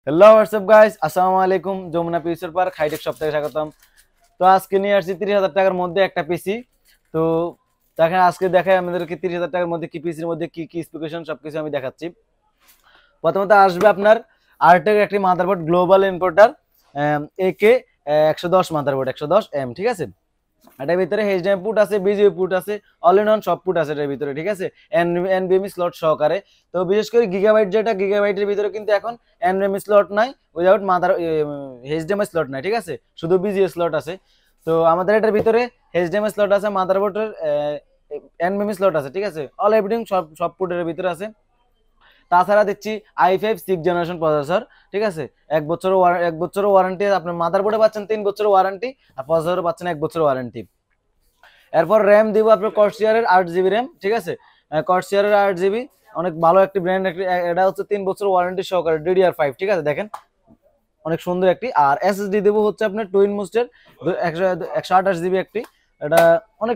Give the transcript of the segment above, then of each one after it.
Hello WhatsApp guys, আসসালামু আলাইকুম। যমুনা পিসের পার হাইটেক শপ থেকে স্বাগতম। তো আজকে নিয়ে আসছি 30,000 টাকার মধ্যে একটা পিসি। তো দেখেন আজকে দেখাই আমাদেরকে 30,000 টাকার মধ্যে কি পিসির মধ্যে কি কি স্পেসিফিকেশন সবকিছু আমি দেখাচ্ছি। প্রথমত আসবে আপনার আর্টেক একটি মাদারবোর্ড গ্লোবাল ইম্পোর্টার একে 110 মাদারবোর্ড 110M, ঠিক আছে। এটার ভিতরে এইচডিএমআই পুট আছে, বিজিএ পুট আছে, অল ইন ওয়ান সব পুট আছে এটার ভিতরে, ঠিক আছে। এনভিএমই স্লট সহকারে। তো বিশেষ করে গিগাবাইট, যেটা গিগাবাইটের ভিতরে কিন্তু এখন এনভিএমই স্লট নাই, উইদাউট মাদার এইচডিএমআই স্লট নাই, ঠিক আছে, শুধু বিজিএ স্লট আছে। তো আমাদের এটার ভিতরে এইচডিএমআই স্লট আছে, মাদারবোর্ডের এনভিএমই স্লট আছে, ঠিক আছে, অল এভরিথিং সব সব পুটের ভিতরে আছে। তাছাড়া দেখছি i5 6th জেনারেশন প্রসেসর, ঠিক আছে। এক বছর ওয়ারেন্টি, আপনার মাদারবোর্ডে পাচ্ছেন 3 বছর ওয়ারেন্টি, আর প্রসেসরে পাচ্ছেন 1 বছর ওয়ারেন্টি। এরপর র্যাম দিব আপনার কর্সিয়ারের 8GB র্যাম, ঠিক আছে। কর্সিয়ারের 8GB অনেক ভালো একটি ব্র্যান্ড, এটা হচ্ছে 3 বছর ওয়ারেন্টি সহকারে DDR5, ঠিক আছে। দেখেন অনেক সুন্দর একটি। আর এসএসডি দেবো হচ্ছে আপনার টুইন মুস্টের 128GB একটি, এটা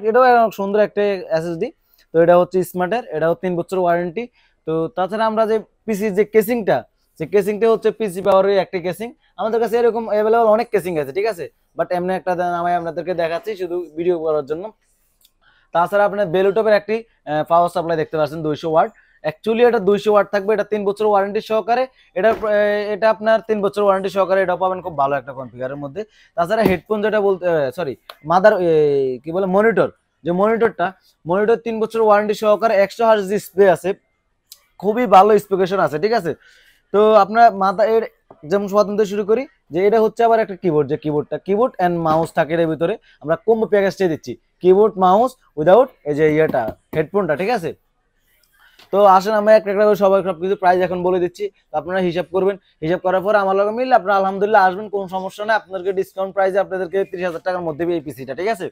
এটাও অনেক সুন্দর একটা এসএসডি। তো এটা হচ্ছে স্মার্টের, এটাও 3 বছর ওয়ারেন্টি। তো তাছাড়া আমরা যে পিসি যে কেসিংটা হচ্ছে পিসি পাওয়ারের একটি কেসিং। আমাদের কাছে এরকম অ্যাভেলেবল অনেক কেসিং আছে, ঠিক আছে, বাট এমনি একটা আমি আপনাদেরকে দেখাচ্ছি শুধু ভিডিও করার জন্য। তাছাড়া আপনার বেলুটপের একটি পাওয়ার সাপ্লাই দেখতে পাচ্ছেন 200 ওয়াট। অ্যাকচুয়ালি এটা 200 ওয়াট থাকবে, এটা 3 বছর ওয়ারেন্টি সহকারে। এটা আপনার 3 বছর ওয়ারেন্টি সহকারে, এটা পাবেন খুব ভালো একটা কনফিগারের মধ্যে। তাছাড়া হেডফোন যেটা বলতে সরি মাদার কি বলে মনিটর, যে মনিটর 3 বছর ওয়ারেন্টি সহকারে, 100 হার্জ ডিসপ্লে আছে, খুবই ভালো স্পেসিফিকেশন আছে, ঠিক আছে। তো আপনার মাথা এর যেমন স্বাতন্ত্র শুরু করি, যে এটা হচ্ছে আবার একটা কিবোর্ড, যে কিবোর্ড এন্ড মাউস থাকে এর ভিতরে, আমরা কম্বো প্যাকেজটাই দিচ্ছি, কিবোর্ড মাউস উইদাউট এই যে হেডফোনটা, ঠিক আছে। তো আসেন আমরা একটা একটা করে সবাই সবকিছু প্রাইস এখন বলে দিচ্ছি, তো আপনারা হিসাব করবেন। হিসাব করার পর আমার লগে মিললে আপনারা আলহামদুলিল্লাহ আসবেন, কোনো সমস্যা নেই। আপনাদেরকে ডিসকাউন্ট প্রাইসে আপনাদেরকে 30,000 টাকার মধ্যে এই পিসিটা, ঠিক আছে।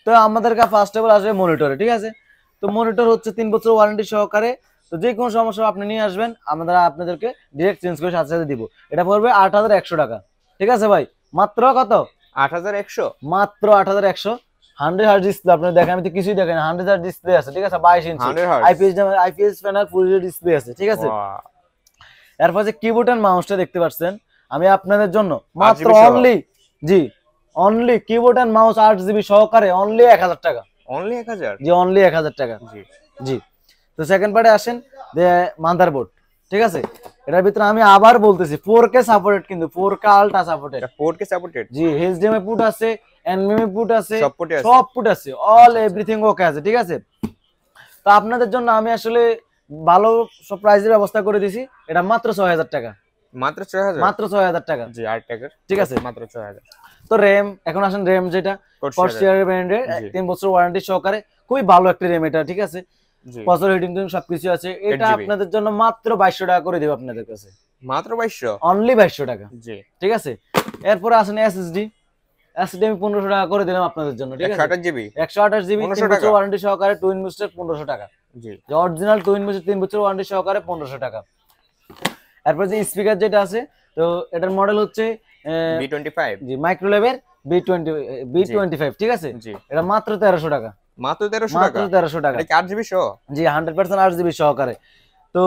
তো আমাদের কাছে ফার্স্ট অফ অল আসবে মনিটরে, ঠিক আছে। তো মনিটর হচ্ছে 3 বছর ওয়ারেন্টি সহকারে। তো যে কোনো সমস্যা আপনি নিয়ে আসবেন, আমরা আপনাদেরকে ডিরেক্ট চেঞ্জ করে সাথে সাথে দিব। এটা পড়বে 8,100 টাকা, ঠিক আছে ভাই। মাত্র কত? 8,100, মাত্র 8,100। 100 হার্জ ডিসপ্লে, আপনার দেখেন আমি তো কিছুই দেখেন, 100 হার্জ ডিসপ্লে আছে, ঠিক আছে, 22 ইঞ্চি আইপিএস প্যানেল ফুল ডিসপ্লে আছে, ঠিক আছে। এরপর যে কিবোর্ড এন্ড মাউসটা দেখতে পাচ্ছেন, আমি আপনাদের জন্য মাত্র only keyboard and mouse 8GB সহকারে অনলি 1,000 টাকা। অনলি 1,000? জি, অনলি 1,000 টাকা। জি। তো সেকেন্ড পার্টে আসেন, যে মাদারবোর্ড, ঠিক আছে। এটার ভিতরে আমি আবার বলতেছি 4K সাপোর্টেড, কিন্তু 4K ultra supported. 4K supported? জি, এইচডিএমআই পুট আছে, এনভিএমই পুট আছে, সব পুট আছে, অল এভরিথিং ওকে আছে, ঠিক আছে। তো আপনাদের জন্য আমি আসলে ভালো সব প্রাইসের ব্যবস্থা করে দিছি। এটা মাত্র 6,000 টাকা। মাত্র 6,000? মাত্র 6,000 টাকা। জি, 8 টাকা, ঠিক আছে, মাত্র 6,000। তো র্যাম, এখন আসেন র্যাম, যেটা কর্সিয়ার ব্র্যান্ডের 3 বছর ওয়ারেন্টি সহকারে, খুবই ভালো একটা র্যাম এটা, ঠিক আছে। প্রসেসর হিটিং সবকিছু আছে। এটা আপনাদের জন্য মাত্র 2200 টাকা করে দেব আপনাদের কাছে। মাত্র 2200? অনলি 2200 টাকা। জি, ঠিক আছে। এরপর আসেন এসএসডি আমি 1500 টাকা করে দিলাম আপনাদের জন্য, ঠিক আছে। 128GB 3 বছর ওয়ারেন্টি সহকারে টুইন বুস্টার 1500 টাকা। জি, অরিজিনাল টুইন বুস্টার 3 বছর ওয়ারেন্টি সহকারে 1500 টাকা। এরপর যে স্পিকার যেটা আছে, তো এটার মডেল হচ্ছে B25। জি, মাইক্রোলেভের B25, ঠিক আছে। এটা মাত্র 1300 টাকা। মাত্র 1300 টাকা? মাত্র 1300 টাকা। এটা কি 8GB সহ? জি, 100% 8GB সহকারে। তো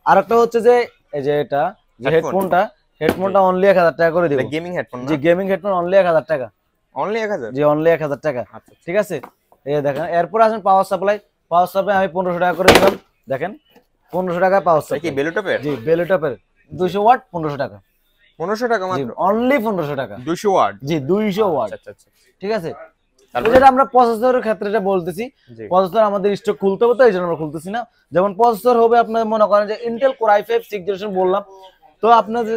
আরেকটা হচ্ছে যে এই যে এটা যে হেডফোনটা অনলি 1000 টাকা করে দিব। এটা গেমিং হেডফোন না? জি, গেমিং হেডফোন অনলি 1000 টাকা। অনলি 1000? জি, অনলি 1000 টাকা। ঠিক আছে, এই দেখেন। এরপর আসেন পাওয়ার সাপ্লাই আমি 1500 টাকা করে দিলাম। দেখেন 1500 টাকা পাওয়ার সাপ্লাই। কি বেলুটপের? জি, বেলুটপের 200 ওয়াট 1500 টাকা। 1500 টাকা মাত্র? অনলি 1500 টাকা। 200 ওয়াট? জি, 200 ওয়াট। আচ্ছা আচ্ছা, ঠিক আছে। যেটা আমরা প্রসেসরের ক্ষেত্রে এটা বলতেছি, প্রসেসর আমাদের স্টক খুলতে হবে, তো এই জন্য আমরা খুলতেছি না। যেমন প্রসেসর হবে আপনার মনে করেন যে Intel core i5 6th generation বললাম, তো আপনাদের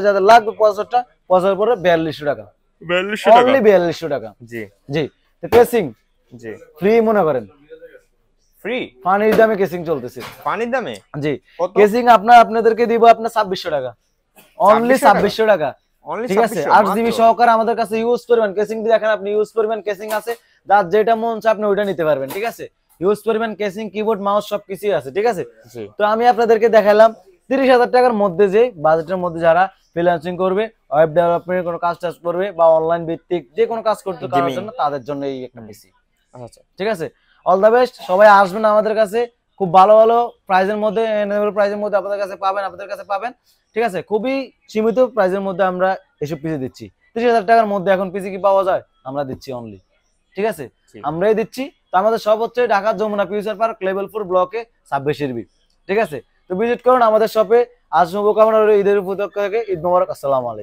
যাদের লাগবে প্রসেসরটা, প্রসেসর পড়বে 4200 টাকা। 4200 টাকা? অনলি 4200 টাকা। জি জি। তো কেসিং জি ফ্রি, মনে করেন ফ্রি, পানির দামে কেসিং চলতেছে। পানির দামে? জি, কেসিং আপনাদেরকে দিব আপনার 2600 টাকা। অনলি 2600 টাকা। ঠিক আছে, 8GB সহকারে আমাদের কাছে ইউজ পরিমাণ কেসিং দেখেন, আপনি ইউজ পরিমাণ কেসিং আছে, যার যেটা মন চায় আপনি ওইটা নিতে পারবেন, ঠিক আছে। ইউজ পরিমাণ কেসিং, কিবোর্ড, মাউস সবকিছুই আছে, ঠিক আছে। তো আমি আপনাদেরকে দেখালাম 30,000 টাকার মধ্যে, যে বাজেটের মধ্যে যারা ফ্রিল্যান্সিং করবে, ওয়েব ডেভেলপমেন্টের কোনো কাজ করবে, বা অনলাইন ভিত্তিক যে কোনো কাজ করতে করার জন্য, তাদের জন্য এই একটা পিসি। আচ্ছা, ঠিক আছে। অল দ্য বেস্ট, সবাই আসবেন আমাদের কাছে। খুব ভালো ভালো প্রাইজের মধ্যে আপনাদের কাছে পাবেন ঠিক আছে। খুবই সীমিত প্রাইজের মধ্যে আমরা এসব পিসি দিচ্ছি। 30,000 টাকার মধ্যে এখন পিসি কি পাওয়া যায়? আমরা দিচ্ছি অনলি, ঠিক আছে, আমরাই দিচ্ছি। তো আমাদের সব হচ্ছে Dhaka Jamuna future park level 4 ব্লকে 26 বি, ঠিক আছে। তো ভিজিট করুন আমাদের শপে। আজ শুভকামনা রইল ঈদের উপলক্ষে। ঈদ মোবারক। আসসালামু আলাইকুম।